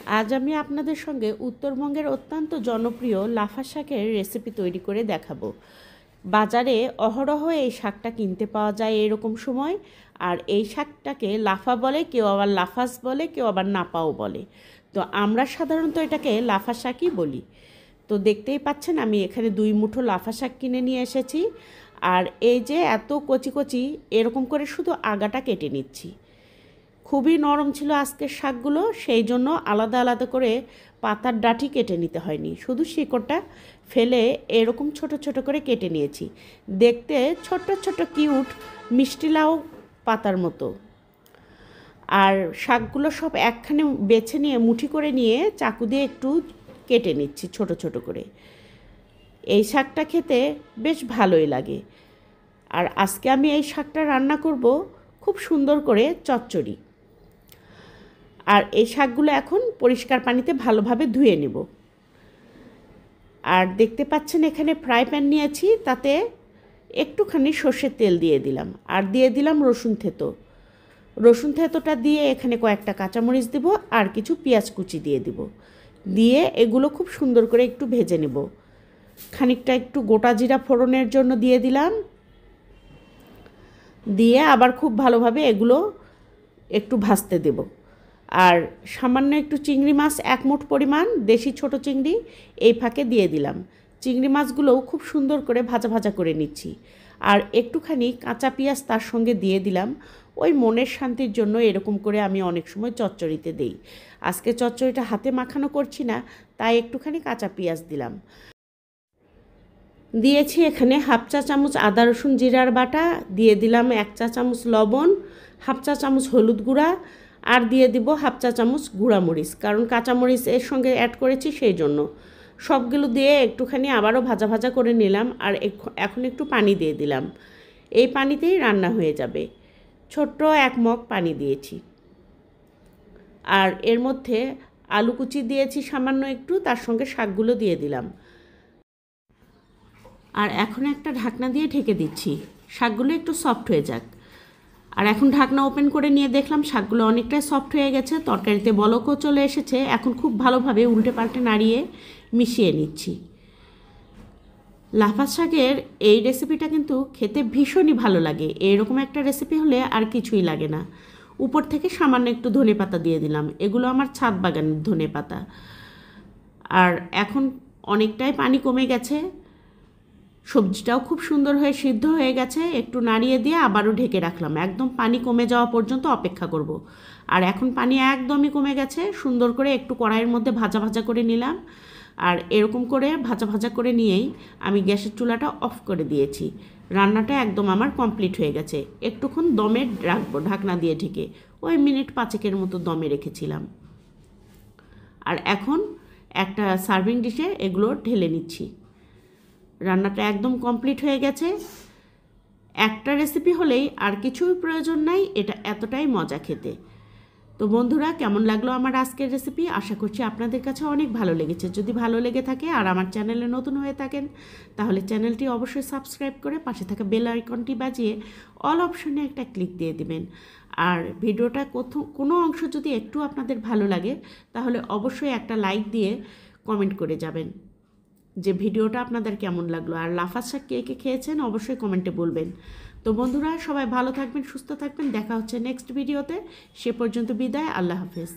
আজ আমি আপনাদের সঙ্গে উত্তরবঙ্গের অত্যন্ত জনপ্রিয় লাফা শাকের রেসিপি তৈরি করে দেখাবো। বাজারে অহরহ এই শাকটা কিনতে পাওয়া যায় এরকম সময়। আর এই শাকটাকে লাফা বলে, কেউ আবার লাফাস বলে, কেউ আবার নাপাও বলে। তো আমরা সাধারণত এটাকে লাফা শাকই বলি। তো দেখতেই পাচ্ছেন আমি এখানে 2 মুঠো লাফা শাক কিনে নিয়ে এসেছি। আর এই যে এত কচি কচি এরকম করে শুধু আগাটা কেটে নিচ্ছি। খুবই নরম ছিল আজকের শাকগুলো, সেই জন্য আলাদা আলাদা করে পাতার ডাঁটি কেটে নিতে হয়নি, শুধু শিকড়টা ফেলে এরকম ছোট ছোট করে কেটে নিয়েছি। দেখতে ছোট্ট ছোট্ট কিউট মিষ্টি লাউ পাতার মতো। আর শাকগুলো সব একখানে বেছে নিয়ে মুঠি করে নিয়ে চাকু দিয়ে একটু কেটে নিচ্ছি ছোট ছোট করে। এই শাকটা খেতে বেশ ভালোই লাগে। আর আজকে আমি এই শাকটা রান্না করব খুব সুন্দর করে চচ্চড়ি। আর এই শাকগুলো এখন পরিষ্কার পানিতে ভালোভাবে ধুয়ে নেব। আর দেখতে পাচ্ছেন এখানে ফ্রাই প্যান নিয়েছি, তাতে একটুখানি সর্ষের তেল দিয়ে দিলাম, আর দিয়ে দিলাম রসুন থেঁতো। রসুন থেঁতোটা দিয়ে এখানে কয়েকটা কাঁচামরিচ দেব, আর কিছু পেঁয়াজ কুচি দিয়ে দিব। দিয়ে এগুলো খুব সুন্দর করে একটু ভেজে নেব। খানিকটা একটু গোটা জিরা ফোড়নের জন্য দিয়ে দিলাম। দিয়ে আবার খুব ভালোভাবে এগুলো একটু ভাজতে দেব। আর সামান্য একটু চিংড়ি মাছ 1 মুঠ পরিমাণ দেশি ছোট চিংড়ি এই ফাঁকে দিয়ে দিলাম। চিংড়ি মাছগুলোও খুব সুন্দর করে ভাজা ভাজা করে নিচ্ছি। আর একটুখানি কাঁচা পেঁয়াজ তার সঙ্গে দিয়ে দিলাম। ওই মনের শান্তির জন্য এরকম করে আমি অনেক সময় চচ্চড়িতে দেই। আজকে চচ্চড়িটা হাতে মাখানো করছি না, তাই একটুখানি কাঁচা পেঁয়াজ দিলাম। দিয়েছি এখানে 1/2 চা চামচ আদা রসুন জিরার বাটা, দিয়ে দিলাম 1 চা চামচ লবণ, 1/2 চা চামচ হলুদ গুঁড়া, আর দিয়ে দিব 1/2 চা চামচ গুঁড়ামরিচ, কারণ কাঁচামরিচ এর সঙ্গে অ্যাড করেছি সেই জন্য। সবগুলো দিয়ে একটুখানি আবারও ভাজা ভাজা করে নিলাম। আর এখন একটু পানি দিয়ে দিলাম। এই পানিতেই রান্না হয়ে যাবে। ছোট্ট 1 মগ পানি দিয়েছি। আর এর মধ্যে আলু কুচি দিয়েছি সামান্য একটু, তার সঙ্গে শাকগুলো দিয়ে দিলাম। আর এখন একটা ঢাকনা দিয়ে ঢেকে দিচ্ছি, শাকগুলো একটু সফট হয়ে যাক। আর এখন ঢাকনা ওপেন করে নিয়ে দেখলাম শাকগুলো অনেকটাই সফট হয়ে গেছে, তরকারিতে বলকও চলে এসেছে। এখন খুব ভালোভাবে উল্টে পাল্টে নাড়িয়ে মিশিয়ে নিচ্ছি। লাফা শাকের এই রেসিপিটা কিন্তু খেতে ভীষণই ভালো লাগে। এইরকম একটা রেসিপি হলে আর কিছুই লাগে না। উপর থেকে সামান্য একটু ধনেপাতা দিয়ে দিলাম। এগুলো আমার ছাদ বাগানের ধনেপাতা। আর এখন অনেকটাই পানি কমে গেছে, সবজিটাও খুব সুন্দর হয়ে সিদ্ধ হয়ে গেছে। একটু নাড়িয়ে দিয়ে আবারও ঢেকে রাখলাম, একদম পানি কমে যাওয়া পর্যন্ত অপেক্ষা করব। আর এখন পানি একদমই কমে গেছে। সুন্দর করে একটু কড়াইয়ের মধ্যে ভাজা ভাজা করে নিলাম। আর এরকম করে ভাজা ভাজা করে নিয়েই আমি গ্যাসের চুলাটা অফ করে দিয়েছি। রান্নাটা একদম আমার কমপ্লিট হয়ে গেছে। একটুক্ষণ দমে রাখবো ঢাকনা দিয়ে ঢেকে, ওই মিনিট 5 মতো দমে রেখেছিলাম। আর এখন একটা সার্ভিং ডিশে এগুলো ঢেলে নিচ্ছি। রান্নাটা একদম কমপ্লিট হয়ে গেছে। একটা রেসিপি হলেই আর কিছুই প্রয়োজন নাই, এটা এতটাই মজা খেতে। তো বন্ধুরা, কেমন লাগলো আমার আজকের রেসিপি? আশা করছি আপনাদের কাছে অনেক ভালো লেগেছে। যদি ভালো লেগে থাকে আর আমার চ্যানেলে নতুন হয়ে থাকেন, তাহলে চ্যানেলটি অবশ্যই সাবস্ক্রাইব করে পাশে থাকা বেল আইকনটি বাজিয়ে অল অপশনে একটা ক্লিক দিয়ে দিবেন। আর ভিডিওটা কোনো অংশ যদি একটু আপনাদের ভালো লাগে, তাহলে অবশ্যই একটা লাইক দিয়ে কমেন্ট করে যাবেন যে ভিডিওটা আপনাদের কেমন লাগলো। আর লাফা শাক কে কে খেয়েছেন অবশ্যই কমেন্টে বলবেন। তো বন্ধুরা, সবাই ভালো থাকবেন, সুস্থ থাকবেন। দেখা হচ্ছে নেক্সট ভিডিওতে। সে পর্যন্ত বিদায়। আল্লাহ হাফেজ।